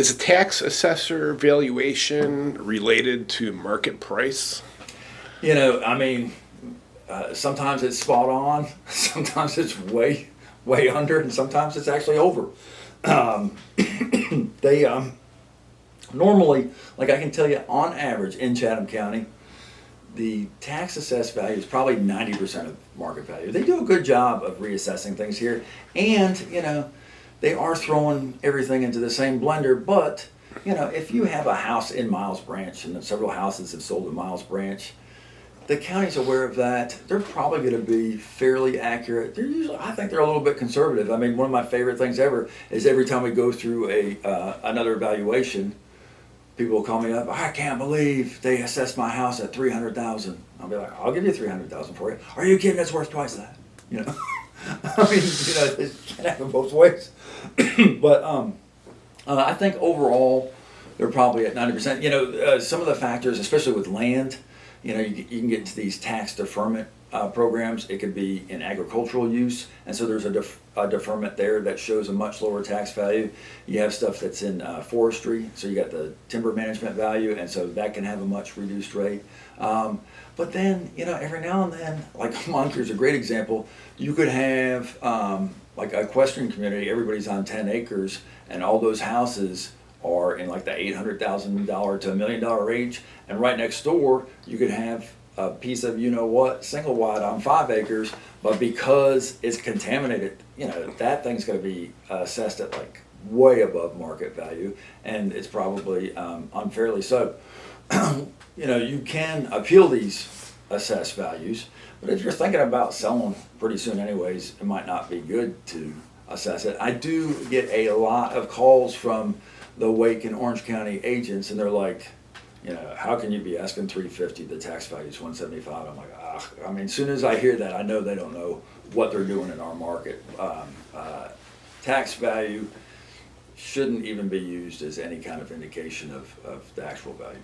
Is a tax assessor valuation related to market price? I mean, sometimes it's spot on, sometimes it's way under, and sometimes it's actually over. Um, they normally, like I can tell you, on average in Chatham County, the tax assessed value is probably 90% of market value. They do a good job of reassessing things here, and they are throwing everything into the same blender. But if you have a house in Miles Branch, and several houses have sold in Miles Branch, the county's aware of that. They're probably going to be fairly accurate. They're usually, I think they're a little bit conservative. I mean, one of my favorite things ever is every time we go through another evaluation, people will call me up. I can't believe they assessed my house at $300,000. I'll be like, I'll give you $300,000 for it. Are you kidding? It's worth twice that. I mean, it can't happen both ways. But I think overall they're probably at 90%. Some of the factors, especially with land, you can get into these tax deferment programs. It could be in agricultural use, and so there's a deferment there that shows a much lower tax value. You have stuff that's in forestry, so you got the timber management value, and so that can have a much reduced rate. But then, every now and then, like Moncrief's a great example, you could have like a equestrian community, everybody's on 10 acres, and all those houses are in like the $800,000 to $1 million range, and right next door you could have a piece of single wide on 5 acres, but because it's contaminated, that thing's going to be assessed at like way above market value, and it's probably unfairly so. You can appeal these assessed values, but if you're thinking about selling pretty soon anyways, it might not be good to assess it. I do get a lot of calls from the Wake and Orange County agents, and they're like, how can you be asking $350? The tax value is $175. I'm like, I mean, as soon as I hear that, I know they don't know what they're doing in our market. Tax value shouldn't even be used as any kind of indication of the actual value.